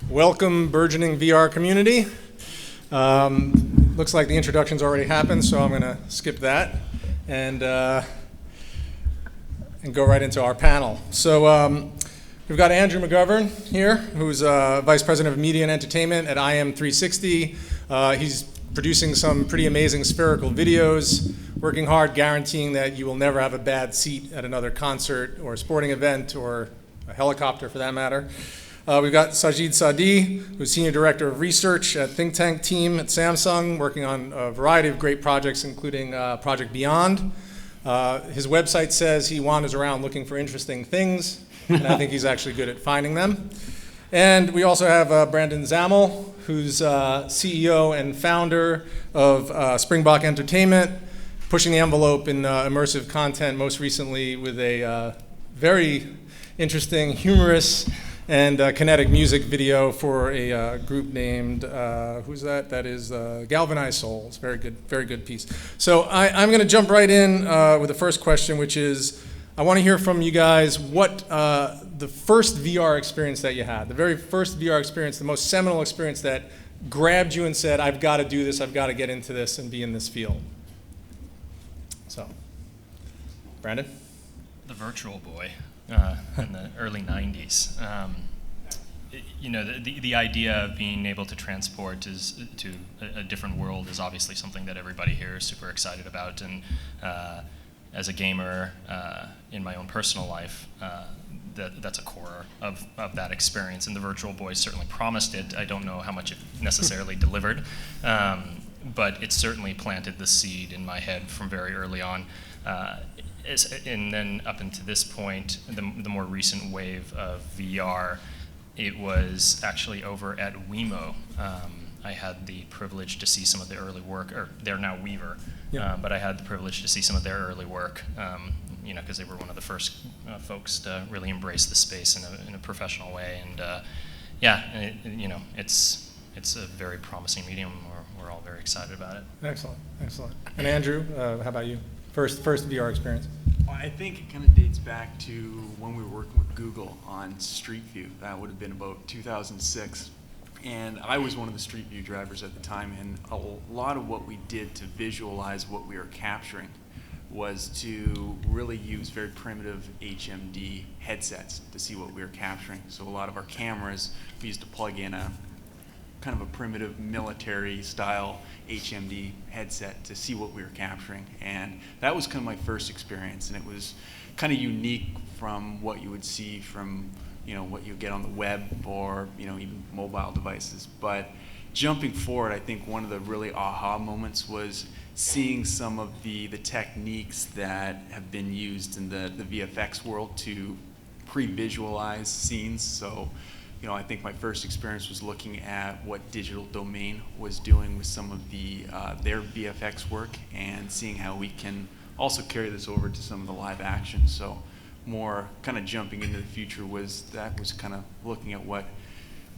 Welcome, burgeoning VR community. Looks like the introduction's already happened, so I'm going to skip that and go right into our panel. So we've got Andrew McGovern here, who's Vice President of Media and Entertainment at IM360. He's producing some pretty amazing spherical videos, working hard, guaranteeing that you will never have a bad seat at another concert or a sporting event or a helicopter for that matter. We've got Sajid Sadi, who's Senior Director of Research at Think Tank team at Samsung, working on a variety of great projects, including Project Beyond. His website says he wanders around looking for interesting things, and I think he's actually good at finding them. And we also have Brandon Zamel, who's CEO and founder of Springbok Entertainment, pushing the envelope in immersive content, most recently with a very interesting, humorous, and kinetic music video for a group named, who's that? That is Galvanized Souls. Very good piece. So I'm going to jump right in with the first question, which is, I want to hear from you guys what the first VR experience that you had, the very first VR experience, the most seminal experience that grabbed you and said, I've got to do this, I've got to get into this and be in this field. So, Brandon? The Virtual Boy. In the early 90s. The idea of being able to transport to a different world is obviously something that everybody here is super excited about. And as a gamer, in my own personal life, that's a core of that experience. And the Virtual Boy certainly promised it. I don't know how much it necessarily delivered, but it certainly planted the seed in my head from very early on. And then up until this point, the more recent wave of VR, it was actually over at Wemo. I had the privilege to see some of their early work, or they're now Weaver, but I had the privilege to see some of their early work, because they were one of the first folks to really embrace the space in a professional way. And it's a very promising medium. We're all very excited about it. Excellent. And Andrew, how about you? First VR experience? Well, I think it kind of dates back to when we were working with Google on Street View. That would have been about 2006. And I was one of the Street View drivers at the time, and a lot of what we did to visualize what we were capturing was to really use very primitive HMD headsets to see what we were capturing. So a lot of our cameras, we used to plug in a kind of a primitive military style HMD headset to see what we were capturing. And that was kind of my first experience, and it was kind of unique from what you would see from what you get on the web or even mobile devices. But jumping forward, I think one of the really aha moments was seeing some of the techniques that have been used in the VFX world to pre-visualize scenes. So I think my first experience was looking at what Digital Domain was doing with some of their VFX work and seeing how we can also carry this over to some of the live action. So more kind of jumping into the future was kind of looking at what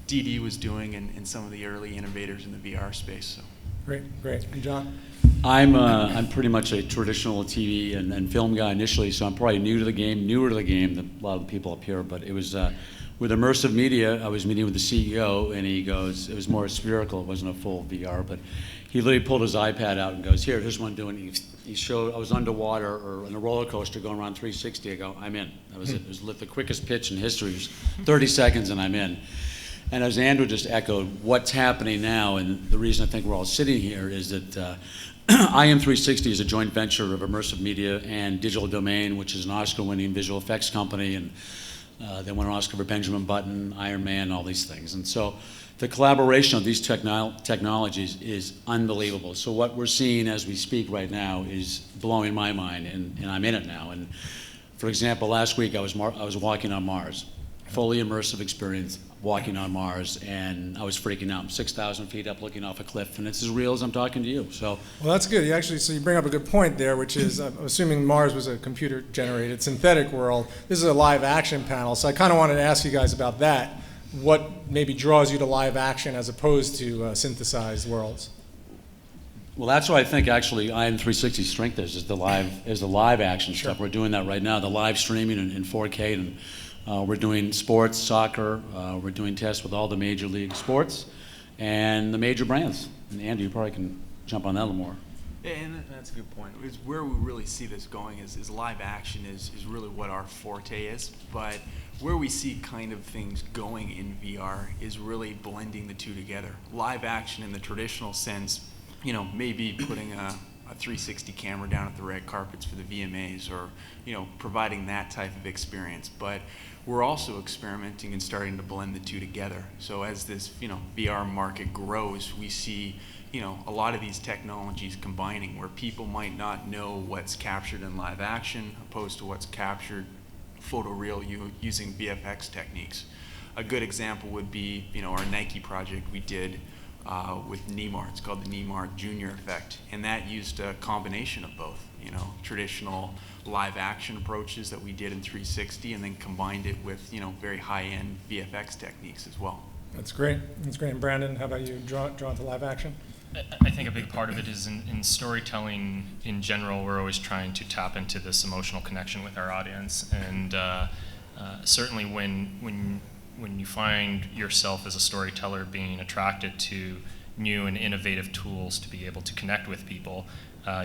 DD was doing and some of the early innovators in the VR space. So. Great. And John? I'm pretty much a traditional TV and film guy initially, so I'm probably newer to the game than a lot of the people up here, but it was with immersive media, I was meeting with the CEO, and he goes, it was more spherical, it wasn't a full VR, but he literally pulled his iPad out and goes, here's one doing, he showed, I was underwater or in a roller coaster going around 360, I go, I'm in. That was it. It was the quickest pitch in history. It was 30 seconds and I'm in. And as Andrew just echoed, what's happening now, and the reason I think we're all sitting here is that IM360 is a joint venture of immersive media and Digital Domain, which is an Oscar-winning visual effects company, and they won an Oscar for Benjamin Button, Iron Man, all these things. And so the collaboration of these technologies is unbelievable. So what we're seeing as we speak right now is blowing my mind, and I'm in it now. And for example, last week I was walking on Mars, fully immersive experience, walking on Mars, and I was freaking out. I'm 6,000 feet up looking off a cliff, and it's as real as I'm talking to you. So, well, that's good. You bring up a good point there, which is, I'm assuming Mars was a computer-generated synthetic world. This is a live action panel, so I kind of wanted to ask you guys about that. What maybe draws you to live action as opposed to synthesized worlds? Well, that's what I think actually IM360's strength is the live action stuff. We're doing that right now, the live streaming in 4K, and we're doing sports, soccer. We're doing tests with all the major league sports and the major brands. And Andy, you probably can jump on that a little more. And that's a good point. Is where we really see this going is live action is really what our forte is. But where we see kind of things going in VR is really blending the two together. Live action in the traditional sense, you know, maybe putting a 360 camera down at the red carpets for the VMAs, or, you know, providing that type of experience. But we're also experimenting and starting to blend the two together. So as this, you know, VR market grows, we see, you know, a lot of these technologies combining, where people might not know what's captured in live action opposed to what's captured photoreal using VFX techniques. A good example would be, you know, our Nike project we did with Neymar. It's called the Neymar Junior effect, and that used a combination of both, you know, traditional live action approaches that we did in 360, and then combined it with, you know, very high-end VFX techniques as well. That's great. That's great. And Brandon, how about you? Drawn to live action? I think a big part of it is in storytelling in general, we're always trying to tap into this emotional connection with our audience. And certainly when you find yourself as a storyteller being attracted to new and innovative tools to be able to connect with people,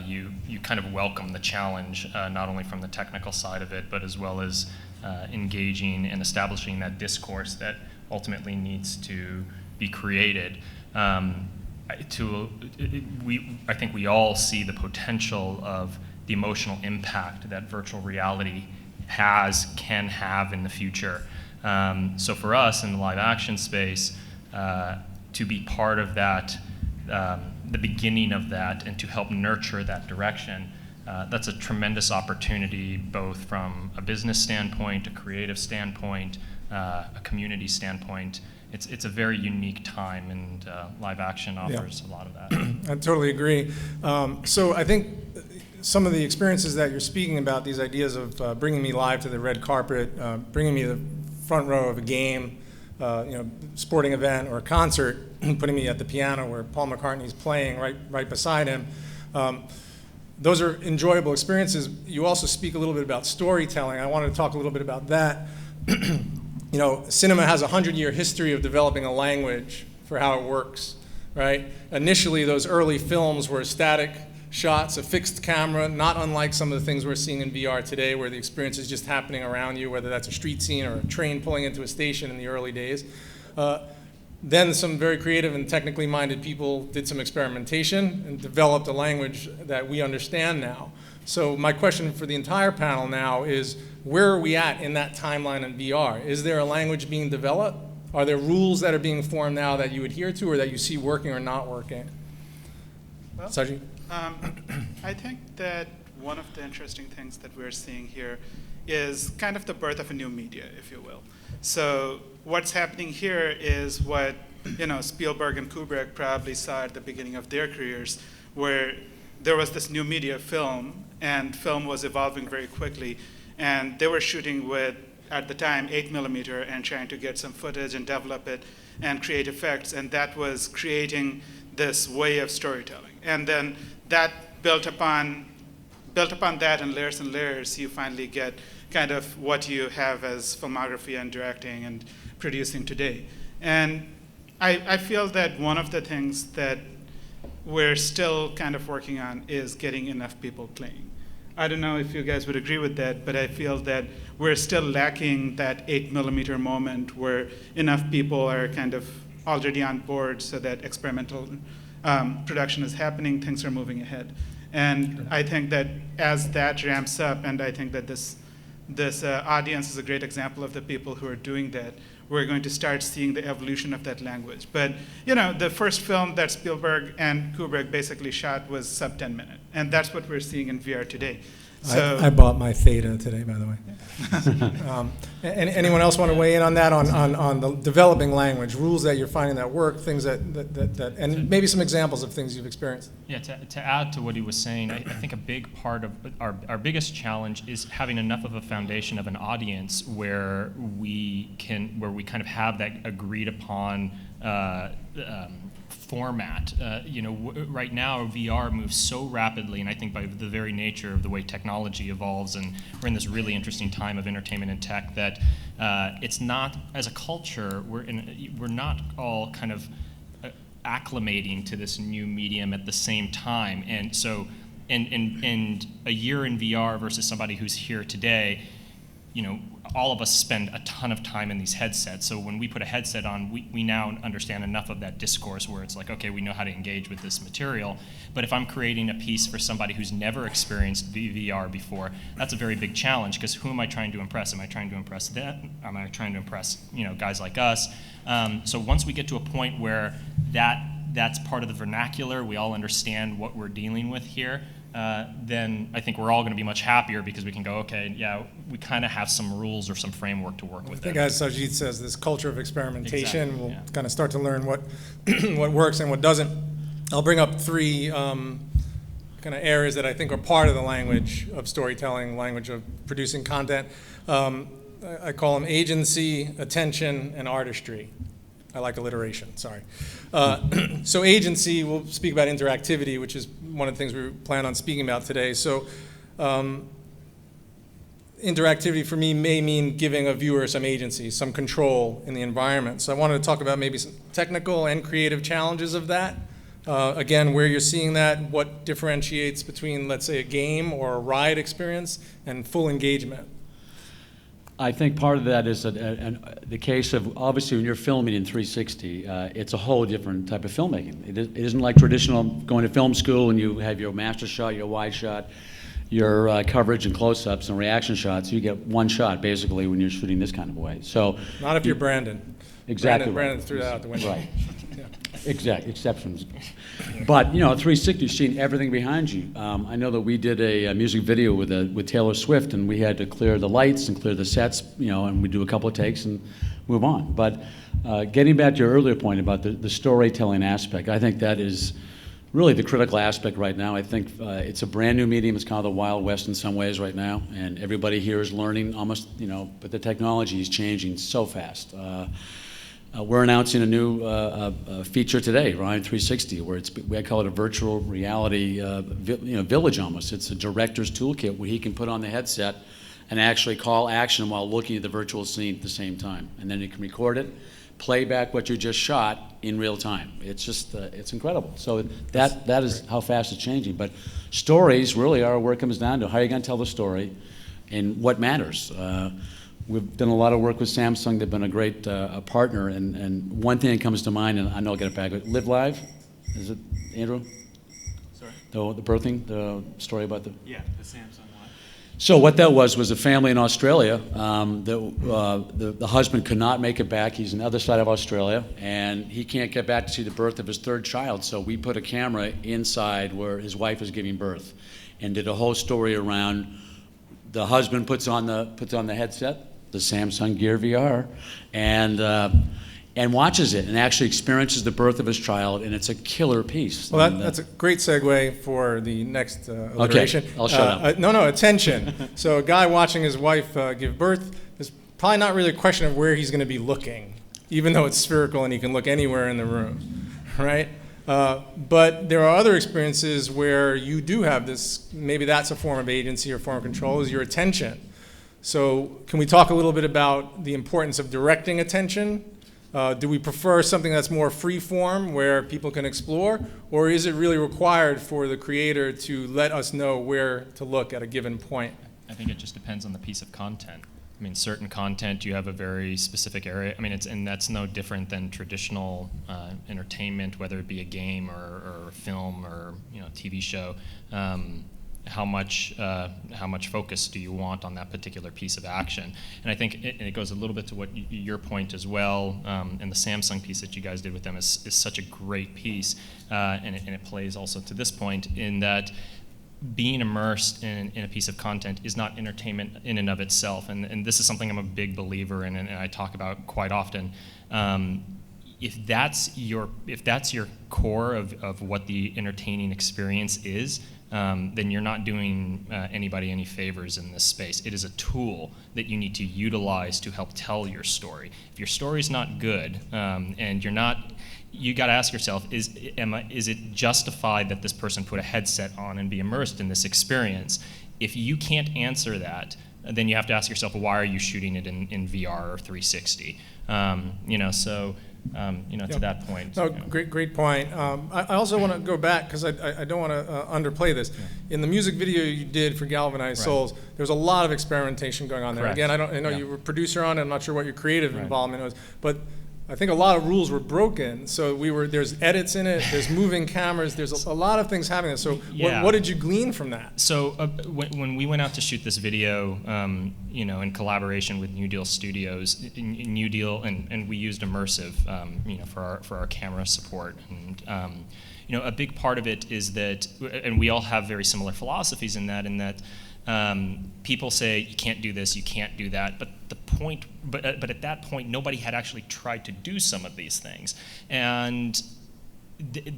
you kind of welcome the challenge, not only from the technical side of it, but as well as engaging and establishing that discourse that ultimately needs to be created. I think we all see the potential of the emotional impact that virtual reality can have in the future. So for us in the live action space, to be part of that, the beginning of that, and to help nurture that direction, that's a tremendous opportunity, both from a business standpoint, a creative standpoint, a community standpoint. It's a very unique time, and live action offers a lot of that. I totally agree. So I think some of the experiences that you're speaking about, these ideas of bringing me live to the red carpet, bringing me to the front row of a game, sporting event or a concert, putting me at the piano where Paul McCartney's playing right beside him. Those are enjoyable experiences. You also speak a little bit about storytelling. I wanted to talk a little bit about that. You know, cinema has a 100-year history of developing a language for how it works, right? Initially, those early films were static shots, a fixed camera, not unlike some of the things we're seeing in VR today, where the experience is just happening around you, whether that's a street scene or a train pulling into a station in the early days. Then some very creative and technically minded people did some experimentation and developed a language that we understand now. So my question for the entire panel now is, where are we at in that timeline in VR? Is there a language being developed? Are there rules that are being formed now that you adhere to or that you see working or not working? Well, Saji? I think that one of the interesting things that we're seeing here is kind of the birth of a new media, if you will. So what's happening here is what Spielberg and Kubrick probably saw at the beginning of their careers, where there was this new media, film, and film was evolving very quickly. And they were shooting with, at the time, 8mm and trying to get some footage and develop it and create effects. And that was creating this way of storytelling. And then that built upon that and layers, you finally get kind of what you have as filmography and directing and producing today. And I feel that one of the things that we're still kind of working on is getting enough people playing. I don't know if you guys would agree with that, but I feel that we're still lacking that 8mm moment where enough people are kind of already on board so that experimental production is happening, things are moving ahead. And I think that as that ramps up, and I think that this audience is a great example of the people who are doing that, we're going to start seeing the evolution of that language. But the first film that Spielberg and Kubrick basically shot was sub 10 minutes, and that's what we're seeing in VR today. So I bought my Theta today, by the way. Anyone else want to weigh in on that, on the developing language, rules that you're finding that work, things that and maybe some examples of things you've experienced? Yeah, to add to what he was saying, I think a big part of our biggest challenge is having enough of a foundation of an audience where we kind of have that agreed upon format. Right now VR moves so rapidly, and I think by the very nature of the way technology evolves, and we're in this really interesting time of entertainment and tech, that it's not, as a culture, we're not all kind of acclimating to this new medium at the same time. And so, and a year in VR versus somebody who's here today, all of us spend a ton of time in these headsets. So when we put a headset on, we now understand enough of that discourse where it's like, okay, we know how to engage with this material. But if I'm creating a piece for somebody who's never experienced VR before, that's a very big challenge, because who am I trying to impress? Am I trying to impress them? Am I trying to impress guys like us? So once we get to a point where that's part of the vernacular, we all understand what we're dealing with here, then I think we're all going to be much happier, because we can go, okay, yeah, we kind of have some rules or some framework to work with. I think, as Sajid says, this culture of experimentation, Exactly, we'll kind of start to learn what what works and what doesn't. I'll bring up three kind of areas that I think are part of the language of storytelling, language of producing content. I call them agency, attention, and artistry. I like alliteration, sorry. So agency, we'll speak about interactivity, which is one of the things we plan on speaking about today. So interactivity for me may mean giving a viewer some agency, some control in the environment. So I wanted to talk about maybe some technical and creative challenges of that. Again, where you're seeing that, what differentiates between, let's say, a game or a ride experience and full engagement. I think part of that is the case of, obviously, when you're filming in 360, it's a whole different type of filmmaking. It isn't like traditional going to film school and you have your master shot, your wide shot, your coverage and close-ups and reaction shots. You get one shot, basically, when you're shooting this kind of way. So not if you're Brandon. Exactly. Brandon threw that out the window. Right. Yeah. Exact exceptions. But 360, you've seen everything behind you. I know that we did a music video with Taylor Swift, and we had to clear the lights and clear the sets, and we do a couple of takes and move on. But getting back to your earlier point about the storytelling aspect, I think that is really the critical aspect right now. I think it's a brand new medium. It's kind of the Wild West in some ways right now, and everybody here is learning almost, but the technology is changing so fast. We're announcing a new feature today, Rhino 360, where we call it a virtual reality village almost. It's a director's toolkit where he can put on the headset and actually call action while looking at the virtual scene at the same time. And then you can record it, play back what you just shot in real time. It's just, it's incredible. So that is how fast it's changing. But stories really are where it comes down to. How are you going to tell the story and what matters? We've done a lot of work with Samsung. They've been a great partner, and one thing that comes to mind, and I know I'll get it back, but Live Live, is it, Andrew? Sorry? The birthing, the story about the... Yeah, the Samsung one. So what that was a family in Australia. The husband could not make it back. He's on the other side of Australia, and he can't get back to see the birth of his third child, so we put a camera inside where his wife is giving birth and did a whole story around the husband puts on the headset, the Samsung Gear VR, and watches it and actually experiences the birth of his child, and it's a killer piece. Well, that's a great segue for the next alliteration. Okay, I'll shut up. No, attention. So a guy watching his wife give birth, there's probably not really a question of where he's going to be looking, even though it's spherical and he can look anywhere in the room, right? But there are other experiences where you do have this, maybe that's a form of agency or form of control, is your attention. So can we talk a little bit about the importance of directing attention? Do we prefer something that's more free form where people can explore, or is it really required for the creator to let us know where to look at a given point? I think it just depends on the piece of content. I mean, certain content, you have a very specific area. I mean, and that's no different than traditional entertainment, whether it be a game or a film or TV show. How much focus do you want on that particular piece of action? And I think it goes a little bit to what your point as well, and the Samsung piece that you guys did with them is such a great piece, and it plays also to this point in that being immersed in a piece of content is not entertainment in and of itself, and this is something I'm a big believer in, and I talk about quite often. If that's your core of what the entertaining experience is, then you're not doing anybody any favors in this space. It is a tool that you need to utilize to help tell your story. If your story's not good, and you're not you got to ask yourself, is it justified that this person put a headset on and be immersed in this experience? If you can't answer that, then you have to ask yourself, well, why are you shooting it in VR or 360? To that point. No, great point. I also want to go back because I don't want to underplay this. Yeah. In the music video you did for Galvanized Souls, there was a lot of experimentation going on there. Correct. Again, I know you were a producer on it. I'm not sure what your creative involvement was, but I think a lot of rules were broken. So there's edits in it, there's moving cameras, there's a lot of things happening. So what did you glean from that? So when we went out to shoot this video, in collaboration with New Deal Studios, New Deal, and we used immersive, for our camera support. And a big part of it is that, and we all have very similar philosophies in that. People say you can't do this, you can't do that, but at that point, nobody had actually tried to do some of these things, and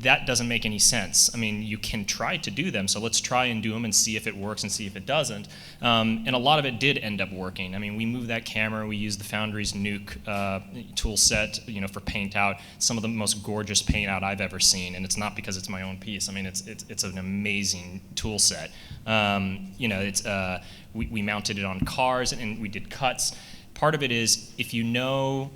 that doesn't make any sense. I mean, you can try to do them, so let's try and do them and see if it works and see if it doesn't. And a lot of it did end up working. I mean, we moved that camera, we used the Foundry's Nuke tool set, for paint out, some of the most gorgeous paint out I've ever seen, and it's not because it's my own piece. I mean, it's an amazing tool set. We mounted it on cars and we did cuts. Part of it is if you know.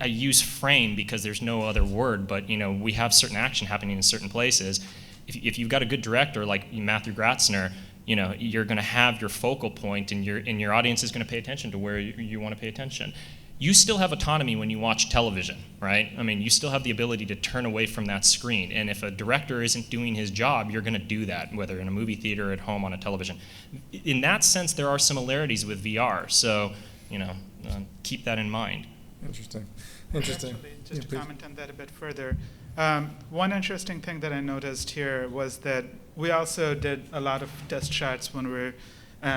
I use frame because there's no other word, but we have certain action happening in certain places. If you've got a good director like Matthew Gratzner, you're going to have your focal point, and your audience is going to pay attention to where you want to pay attention. You still have autonomy when you watch television, right? I mean, you still have the ability to turn away from that screen, and if a director isn't doing his job, you're going to do that, whether in a movie theater or at home on a television. In that sense, there are similarities with VR, so keep that in mind. Interesting. Actually, just to comment on that a bit further, one interesting thing that I noticed here was that we also did a lot of test shots when we were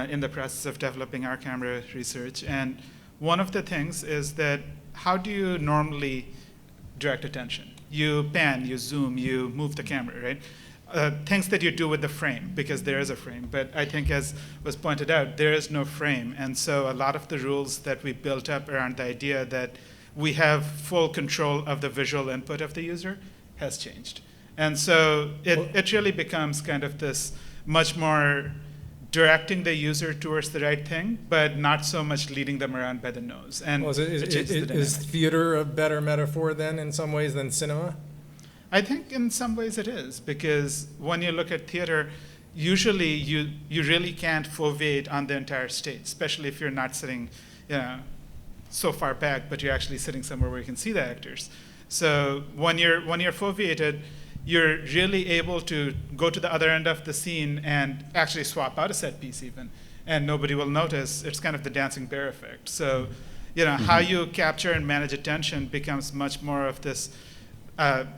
in the process of developing our camera research. And one of the things is that how do you normally direct attention? You pan, you zoom, you move the camera, right? Things that you do with the frame, because there is a frame. But I think, as was pointed out, there is no frame. And so a lot of the rules that we built up around the idea that we have full control of the visual input of the user has changed. And so it really becomes kind of this much more directing the user towards the right thing, but not so much leading them around by the nose. And is theater a better metaphor then in some ways than cinema? I think in some ways it is, because when you look at theater, usually you really can't foveate on the entire stage, especially if you're not sitting so far back, but you're actually sitting somewhere where you can see the actors. So when you're foveated, you're really able to go to the other end of the scene and actually swap out a set piece even, and nobody will notice. It's kind of the dancing bear effect. So how you capture and manage attention becomes much more of this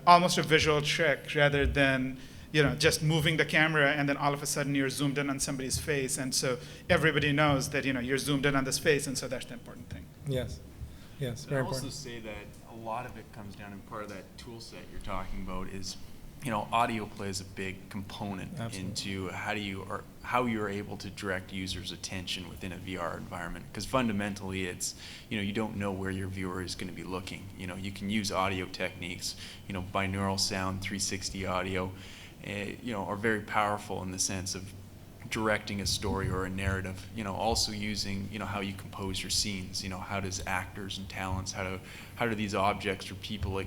almost a visual trick rather than just moving the camera and then all of a sudden you're zoomed in on somebody's face, and so everybody knows that you're zoomed in on this face, and so that's the important thing. Yes, very important. I'd also say that a lot of it comes down, and part of that tool set you're talking about is, audio plays a big component into how you're able to direct users' attention within a VR environment. Because fundamentally, it's you don't know where your viewer is going to be looking. You can use audio techniques. Binaural sound, 360 audio, are very powerful in the sense of directing a story or a narrative. Also using how you compose your scenes. How does actors and talents, how do these objects or people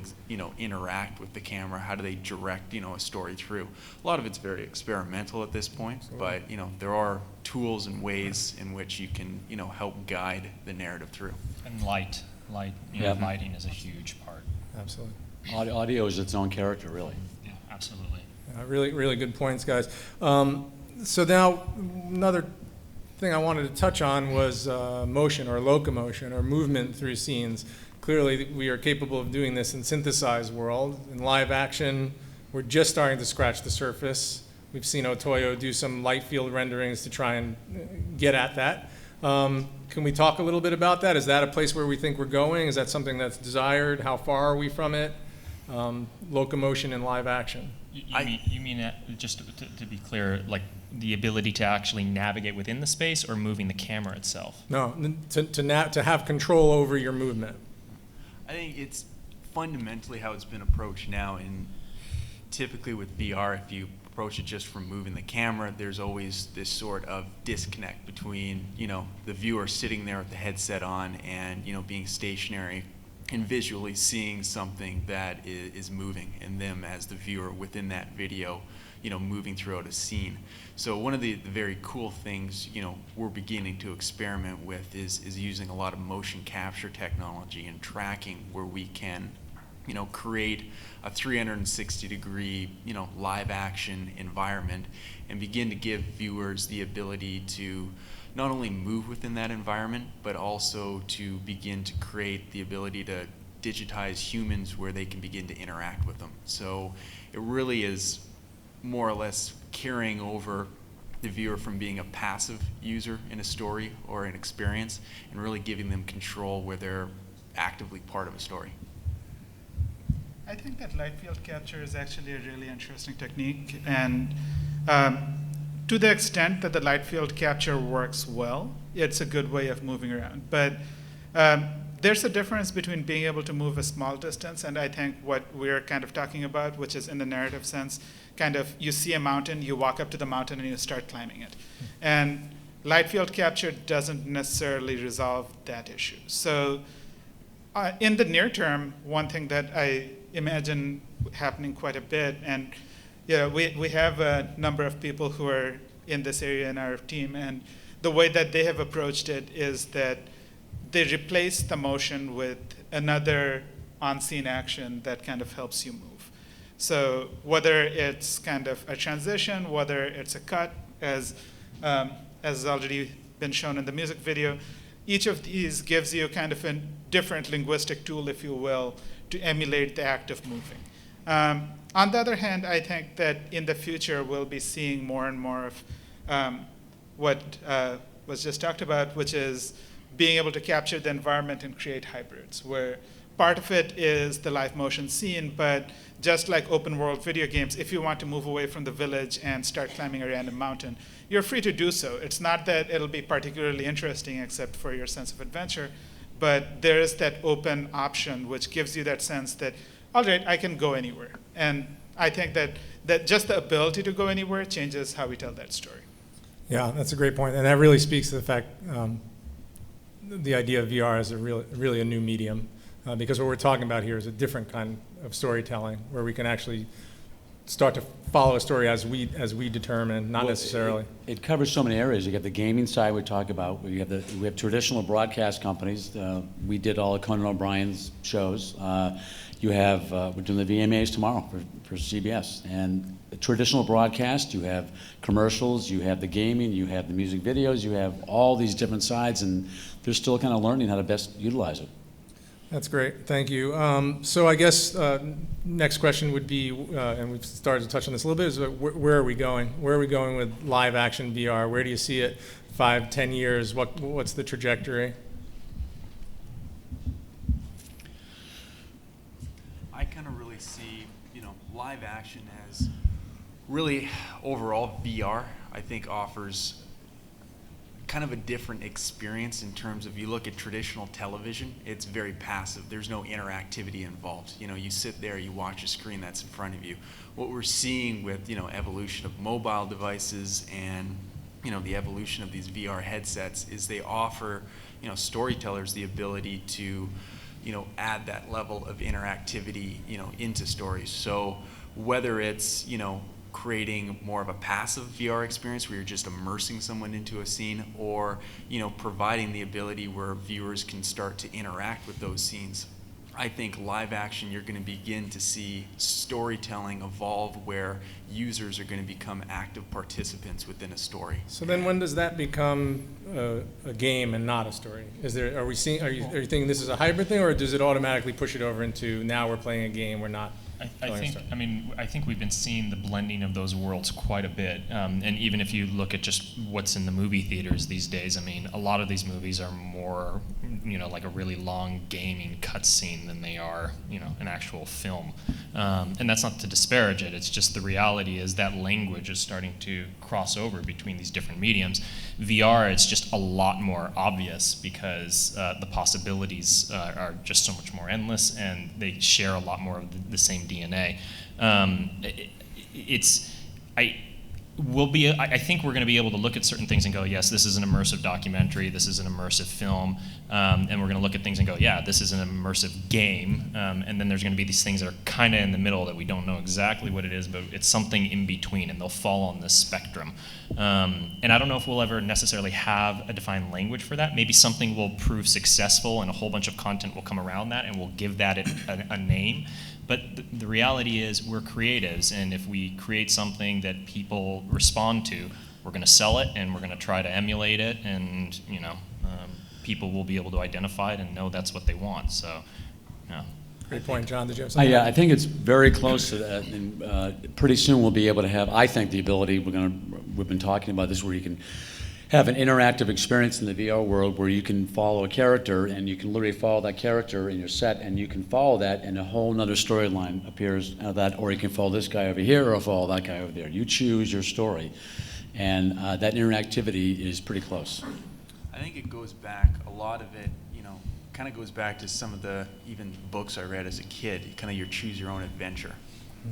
interact with the camera? How do they direct a story through? A lot of it's very experimental at this point, but there are tools and ways in which you can help guide the narrative through. And lighting is a huge part. Absolutely. Audio is its own character, really. Yeah, absolutely. Really good points, guys. So now another thing I wanted to touch on was motion or locomotion or movement through scenes. Clearly, we are capable of doing this in synthesized world. In live action, we're just starting to scratch the surface. We've seen Otoyo do some light field renderings to try and get at that. Can we talk a little bit about that? Is that a place where we think we're going? Is that something that's desired? How far are we from it? Locomotion in live action. You mean just to be clear, like the ability to actually navigate within the space, or moving the camera itself? No, to have control over your movement. I think it's fundamentally how it's been approached now, and typically with VR, if you approach it just from moving the camera, there's always this sort of disconnect between, the viewer sitting there with the headset on and, being stationary and visually seeing something that is moving, and them as the viewer within that video, moving throughout a scene. So one of the very cool things, we're beginning to experiment with is using a lot of motion capture technology and tracking, where we can create a 360-degree, live action environment, and begin to give viewers the ability to not only move within that environment, but also to begin to create the ability to digitize humans where they can begin to interact with them. So it really is more or less carrying over the viewer from being a passive user in a story or an experience, and really giving them control where they're actively part of a story. I think that light field capture is actually a really interesting technique, and to the extent that the light field capture works well, it's a good way of moving around. But there's a difference between being able to move a small distance, and I think what we're kind of talking about, which is in the narrative sense, kind of you see a mountain, you walk up to the mountain, and you start climbing it. And light field capture doesn't necessarily resolve that issue. So in the near term, one thing that I imagine happening quite a bit, and we have a number of people who are in this area in our team, and the way that they have approached it is that they replace the motion with another on-scene action that kind of helps you move. So whether it's kind of a transition, whether it's a cut, as has already been shown in the music video, each of these gives you kind of a different linguistic tool, if you will, to emulate the act of moving. On the other hand, I think that in the future we'll be seeing more and more of what was just talked about, which is being able to capture the environment and create hybrids, where part of it is the live motion scene, but just like open world video games, if you want to move away from the village and start climbing a random mountain, you're free to do so. It's not that it'll be particularly interesting except for your sense of adventure, but there is that open option which gives you that sense that, all right, I can go anywhere. And I think that just the ability to go anywhere changes how we tell that story. Yeah, that's a great point, and that really speaks to the fact the idea of VR is really a new medium, because what we're talking about here is a different kind of storytelling, where we can actually start to follow a story as we determine, not necessarily. It covers so many areas. You got the gaming side we talk about. We have traditional broadcast companies. We did all of Conan O'Brien's shows. We're doing the VMAs tomorrow for CBS. And the traditional broadcast, you have commercials, you have the gaming, you have the music videos, you have all these different sides, and they're still kind of learning how to best utilize it. That's great, thank you. So I guess next question would be, and we've started to touch on this a little bit, is where are we going? Where are we going with live action VR? Where do you see it 5, 10 years? What's the trajectory? I kind of really see, live action as really overall VR, I think offers kind of a different experience in terms of, you look at traditional television, it's very passive. There's no interactivity involved. You sit there, you watch a screen that's in front of you. What we're seeing with, evolution of mobile devices and, the evolution of these VR headsets is they offer, storytellers the ability to, add that level of interactivity, into stories. So whether it's, creating more of a passive VR experience where you're just immersing someone into a scene, or providing the ability where viewers can start to interact with those scenes. I think live action, you're going to begin to see storytelling evolve where users are going to become active participants within a story. So then when does that become a game and not a story? Are you thinking this is a hybrid thing, or does it automatically push it over into now we're playing a game, we're not I think we've been seeing the blending of those worlds quite a bit. And even if you look at just what's in the movie theaters these days, I mean, a lot of these movies are more, like a really long gaming cutscene than they are, an actual film. And that's not to disparage it. It's just the reality is that language is starting to cross over between these different mediums. VR, it's just a lot more obvious because the possibilities are just so much more endless, and they share a lot more of the same DNA. I think we're going to be able to look at certain things and go, yes, this is an immersive documentary, this is an immersive film, and we're going to look at things and go, yeah, this is an immersive game, and then there's going to be these things that are kind of in the middle that we don't know exactly what it is, but it's something in between, and they'll fall on this spectrum. And I don't know if we'll ever necessarily have a defined language for that. Maybe something will prove successful and a whole bunch of content will come around that, and we'll give that a name. But the reality is we're creatives, and if we create something that people respond to, we're going to sell it, and we're going to try to emulate it, and people will be able to identify it and know that's what they want. So, yeah. Great point, John. Did you have something? Yeah, I think it's very close to that, and pretty soon we'll be able to have, I think, the ability, we've been talking about this, where you can have an interactive experience in the VR world where you can follow a character, and you can literally follow that character in your set, and you can follow that, and a whole nother storyline appears out of that, or you can follow this guy over here or follow that guy over there. You choose your story, and that interactivity is pretty close. I think it goes back, a lot of it, kind of goes back to some of the even books I read as a kid, kind of your choose your own adventure.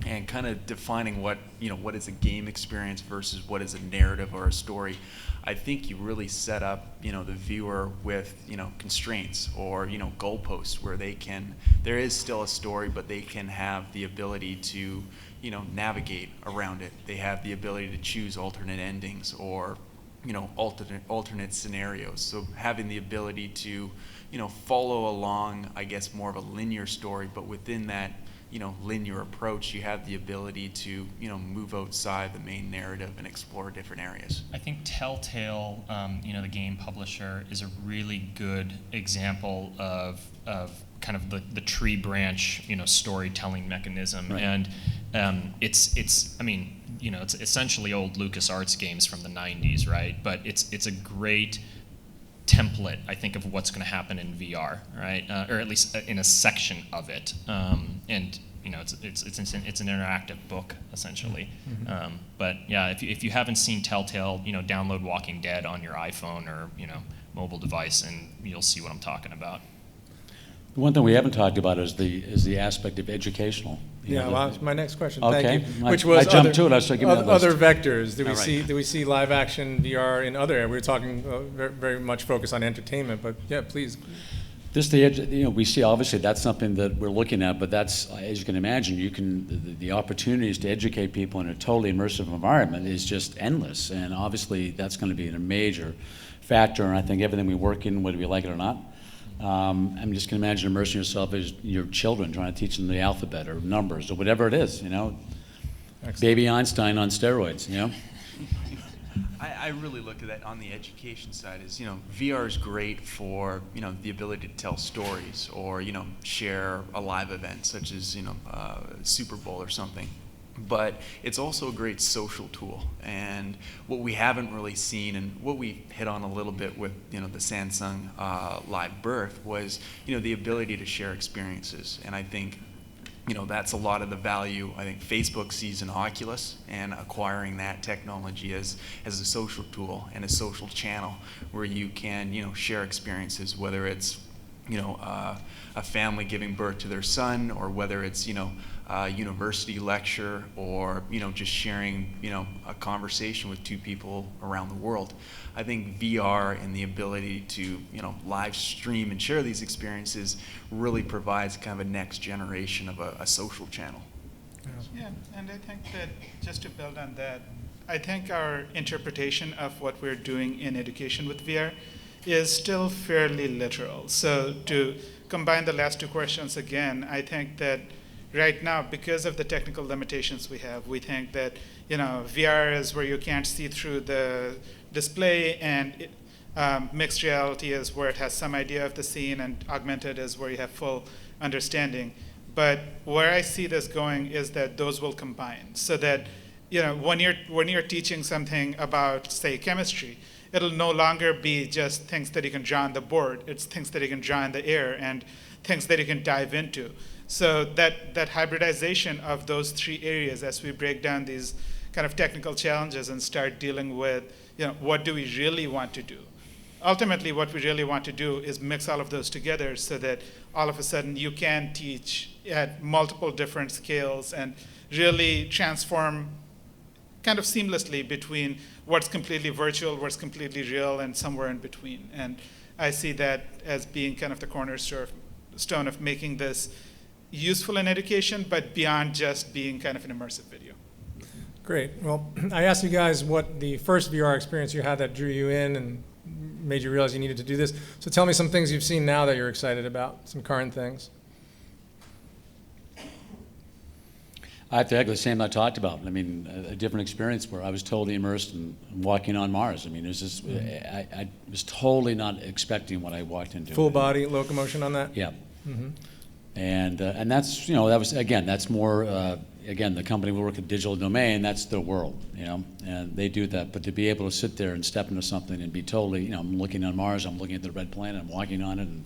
And kind of defining what is a game experience versus what is a narrative or a story. I think you really set up the viewer with constraints or goalposts where there is still a story, but they can have the ability to navigate around it. They have the ability to choose alternate endings or alternate scenarios. So having the ability to follow along, I guess, more of a linear story, but within that linear approach, you have the ability to move outside the main narrative and explore different areas. I think Telltale, the game publisher, is a really good example of kind of the tree branch storytelling mechanism. Right. And it's essentially old LucasArts games from the 90s, right? But it's a great template, I think, of what's going to happen in VR, right? Or at least in a section of it. And it's an interactive book essentially. Mm-hmm. But yeah, if you haven't seen Telltale, download Walking Dead on your iPhone or mobile device, and you'll see what I'm talking about. The one thing we haven't talked about is the aspect of educational. Yeah, well, that was my next question. Okay. Thank you. I Which was jumped to it. I was like, give me that list. other vectors. Do we All right. see live action VR in other areas? We were talking very, very much focused on entertainment, but yeah, please. We see obviously that's something that we're looking at, but that's, as you can imagine, the opportunities to educate people in a totally immersive environment is just endless, and obviously that's going to be a major factor. And I think everything we work in, whether we like it or not, I'm just going to imagine immersing yourself as your children, trying to teach them the alphabet or numbers or whatever it is, Excellent. Baby Einstein on steroids, I really look at that on the education side is, VR is great for, the ability to tell stories or, share a live event such as, Super Bowl or something. But it's also a great social tool. And what we haven't really seen, and what we hit on a little bit with, the Samsung Live Birth was, the ability to share experiences. And I think, that's a lot of the value I think Facebook sees in Oculus, and acquiring that technology as a social tool and a social channel where you can, share experiences, whether it's, a family giving birth to their son, or whether it's, a university lecture, or, just sharing, a conversation with two people around the world. I think VR and the ability to, live stream and share these experiences really provides kind of a next generation of a social channel. Yeah, and I think that just to build on that, I think our interpretation of what we're doing in education with VR is still fairly literal. So to combine the last two questions again, I think that right now, because of the technical limitations we have, we think that VR is where you can't see through the display, and mixed reality is where it has some idea of the scene, and augmented is where you have full understanding. But where I see this going is that those will combine, so that when you're teaching something about, say, chemistry, it'll no longer be just things that you can draw on the board. It's things that you can draw in the air and things that you can dive into. So that hybridization of those three areas, as we break down these kind of technical challenges and start dealing with, what do we really want to do? Ultimately, what we really want to do is mix all of those together so that all of a sudden you can teach at multiple different scales and really transform kind of seamlessly between what's completely virtual, what's completely real, and somewhere in between. And I see that as being kind of the cornerstone of making this useful in education, but beyond just being kind of an immersive video. Great. Well, I asked you guys what the first VR experience you had that drew you in and made you realize you needed to do this. So tell me some things you've seen now that you're excited about, some current things. I have to echo the same I talked about. I mean, a different experience where I was totally immersed in walking on Mars. I mean, it was just, I was totally not expecting what I walked into. Full body locomotion on that? Yeah. And that's, that was, again, that's more, again, the company we work at Digital Domain, that's their world, and they do that. But to be able to sit there and step into something and be totally, I'm looking on Mars, I'm looking at the red planet, I'm walking on it, and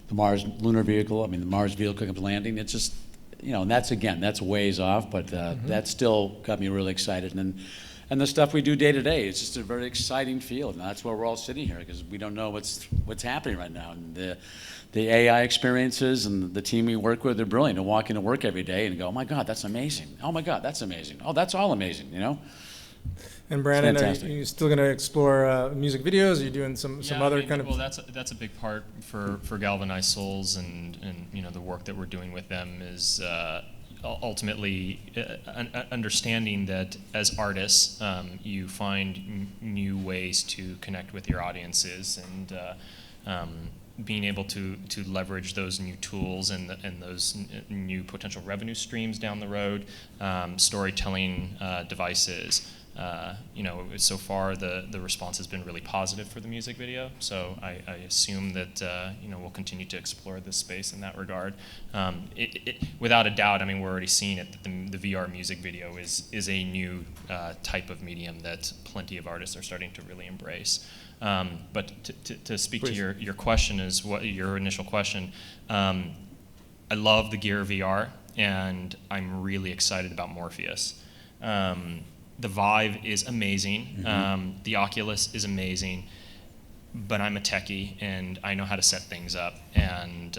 the Mars lunar vehicle, the Mars vehicle landing, it's just, and that's ways off, but that still got me really excited. And the stuff we do day to day, it's just a very exciting field, and that's why we're all sitting here, because we don't know what's happening right now. And the AI experiences and the team we work with, they're brilliant. To walk into work every day and go, oh my God, that's amazing. Oh my God, that's amazing. Oh, that's all amazing, And Brandon, are fantastic. you still going to explore music videos? Are you doing some other kind of? Well, that's a big part for Galvanized Souls, and the work that we're doing with them is ultimately understanding that as artists, you find new ways to connect with your audiences, and being able to leverage those new tools and those new potential revenue streams down the road, storytelling devices. So far the response has been really positive for the music video. So I assume that we'll continue to explore this space in that regard. Without a doubt, we're already seeing it. That the VR music video is a new type of medium that plenty of artists are starting to really embrace. But to speak Please. to your question, is what your initial question. I love the Gear VR, and I'm really excited about Morpheus. The Vive is amazing. The Oculus is amazing, but I'm a techie and I know how to set things up. And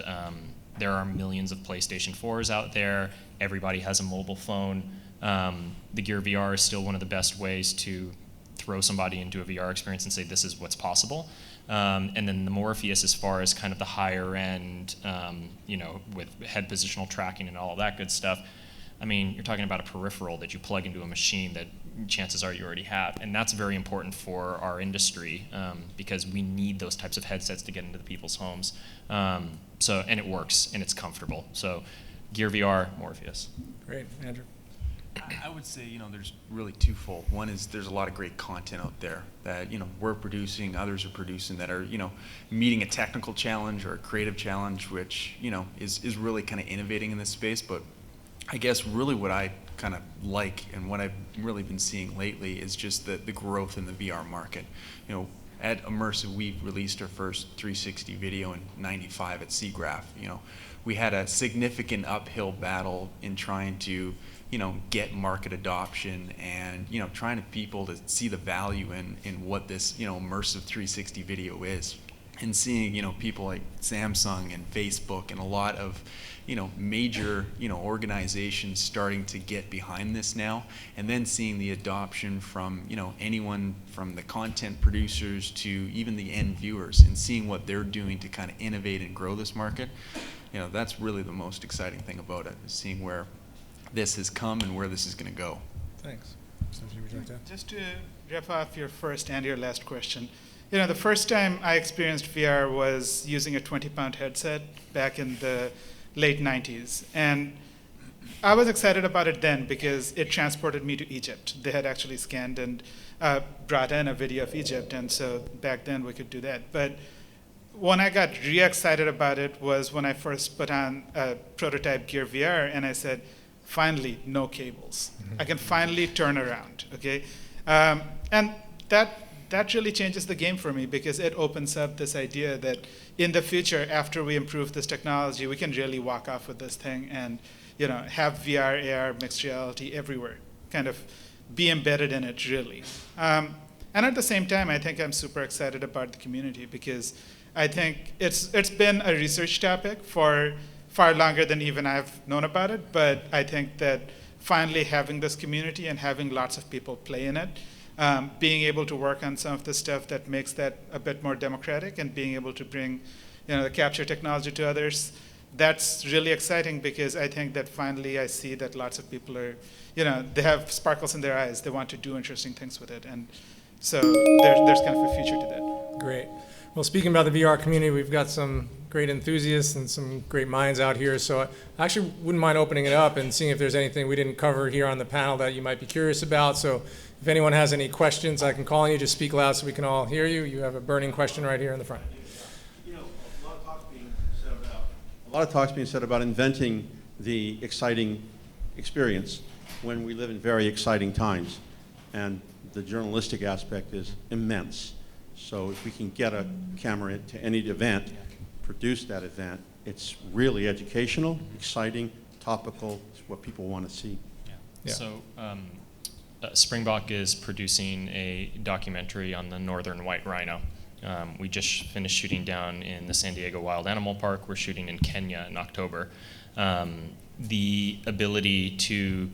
there are millions of PlayStation 4s out there. Everybody has a mobile phone. The Gear VR is still one of the best ways to throw somebody into a VR experience and say this is what's possible. And then the Morpheus, as far as kind of the higher end, with head positional tracking and all of that good stuff. You're talking about a peripheral that you plug into a machine that chances are you already have. And that's very important for our industry because we need those types of headsets to get into the people's homes. And it works and it's comfortable. So Gear VR, Morpheus. Great, Andrew. I would say, there's really twofold. One is there's a lot of great content out there that, we're producing, others are producing that are, meeting a technical challenge or a creative challenge, which, is really kind of innovating in this space. But I guess really what I kind of like and what I've really been seeing lately is just the growth in the VR market. At Immersive, we released our first 360 video in '95 at SIGGRAPH. We had a significant uphill battle in trying to, get market adoption and, trying to people to see the value in what this, immersive 360 video is. And seeing, people like Samsung and Facebook and a lot of, major, organizations starting to get behind this now, and then seeing the adoption from, anyone from the content producers to even the end viewers, and seeing what they're doing to kind of innovate and grow this market, that's really the most exciting thing about it, is seeing where this has come and where this is going to go. Thanks. Something would you like to add? Just to wrap up your first and your last question. The first time I experienced VR was using a 20-pound headset back in the late 90s. And I was excited about it then because it transported me to Egypt. They had actually scanned and brought in a video of Egypt, and so back then we could do that. But when I got really excited about it was when I first put on a prototype Gear VR, and I said, finally, no cables. I can finally turn around, okay? And that really changes the game for me, because it opens up this idea that in the future, after we improve this technology, we can really walk off with this thing and have VR, AR, mixed reality everywhere, kind of be embedded in it, really. And at the same time, I think I'm super excited about the community, because I think it's been a research topic for far longer than even I've known about it, but I think that finally having this community and having lots of people play in it, being able to work on some of the stuff that makes that a bit more democratic, and being able to bring the capture technology to others, that's really exciting, because I think that finally I see that lots of people are, they have sparkles in their eyes. They want to do interesting things with it. And so there's kind of a future to that. Great. Well, speaking about the VR community, we've got some great enthusiasts and some great minds out here. So I actually wouldn't mind opening it up and seeing if there's anything we didn't cover here on the panel that you might be curious about. So if anyone has any questions, I can call on you. Just speak loud so we can all hear you. You have a burning question right here in the front. A lot of talk's being said about inventing the exciting experience when we live in very exciting times. And the journalistic aspect is immense. So if we can get a camera to any event, produce that event, it's really educational, exciting, topical. It's what people want to see. Yeah. So Springbok is producing a documentary on the northern white rhino. We just finished shooting down in the San Diego Wild Animal Park. We're shooting in Kenya in October. The ability to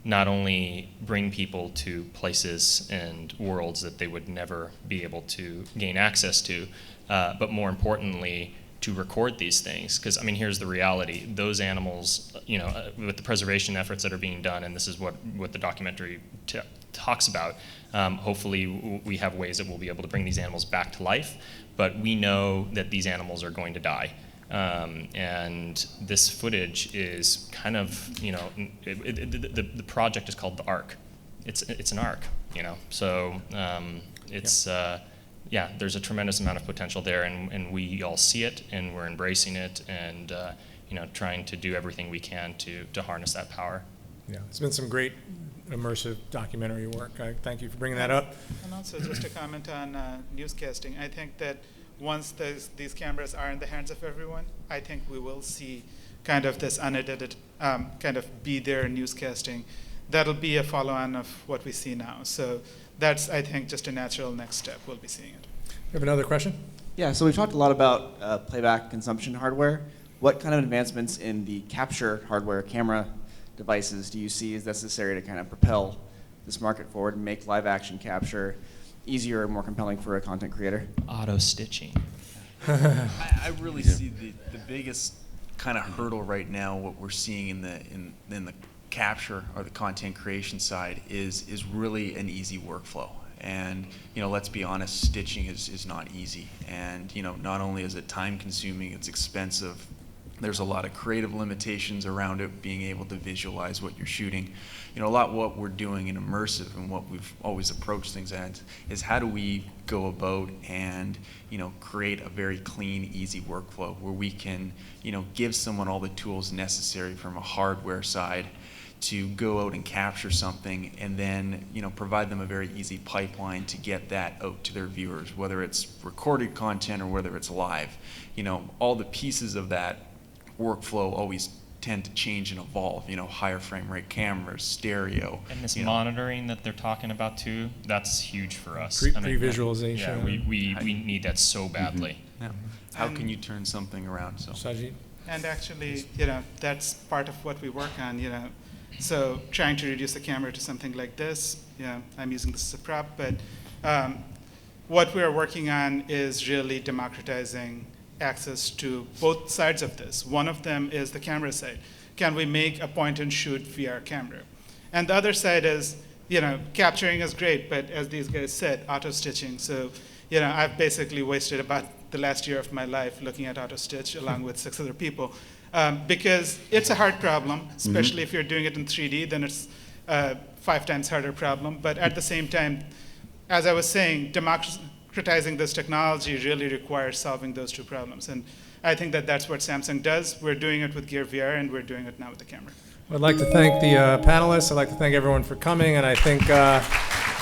not only bring people to places and worlds that they would never be able to gain access to, but more importantly, to record these things. Because, I mean, here's the reality. Those animals, with the preservation efforts that are being done, and this is what the documentary talks about, hopefully we have ways that we'll be able to bring these animals back to life, but we know that these animals are going to die. And this footage is kind of, the project is called the Ark. It's an arc, So it's there's a tremendous amount of potential there, and we all see it, and we're embracing it, and trying to do everything we can to harness that power. Yeah, it's been some great immersive documentary work. I thank you for bringing that up. And also, just to comment on newscasting, I think that once these cameras are in the hands of everyone, I think we will see kind of this unedited, kind of be there newscasting. That'll be a follow-on of what we see now. So that's, I think, just a natural next step. We'll be seeing it. You have another question? Yeah, so we've talked a lot about playback consumption hardware. What kind of advancements in the capture hardware, camera devices, do you see as necessary to kind of propel this market forward and make live action capture easier or more compelling for a content creator? Auto stitching. I really see the biggest kind of hurdle right now, what we're seeing in the capture or the content creation side is really an easy workflow. And let's be honest, stitching is not easy. And not only is it time consuming, it's expensive. There's a lot of creative limitations around it, being able to visualize what you're shooting. A lot what we're doing in immersive and what we've always approached things at is how do we go about and create a very clean, easy workflow where we can give someone all the tools necessary from a hardware side to go out and capture something, and then provide them a very easy pipeline to get that out to their viewers, whether it's recorded content or whether it's live. All the pieces of that workflow always tend to change and evolve. Higher frame rate cameras, stereo. And this monitoring that they're talking about too, that's huge for us. Pre-visualization. Yeah, we need that so badly. Yeah. How can you turn something around? So. Sajid? And actually, that's part of what we work on, So trying to reduce the camera to something like this, I'm using this as a prop, but what we're working on is really democratizing access to both sides of this. One of them is the camera side. Can we make a point and shoot VR camera? And the other side is, capturing is great, but as these guys said, auto stitching. So, I've basically wasted about the last year of my life looking at auto stitch along with 6 other people. Because it's a hard problem, especially if you're doing it in 3D, then it's a 5 times harder problem. But at the same time, as I was saying, democratizing this technology really requires solving those two problems. And I think that that's what Samsung does. We're doing it with Gear VR, and we're doing it now with the camera. I'd like to thank the panelists. I'd like to thank everyone for coming, and I think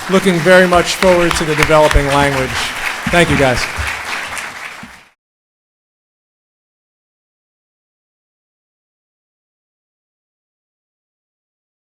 looking very much forward to the developing language. Thank you, guys.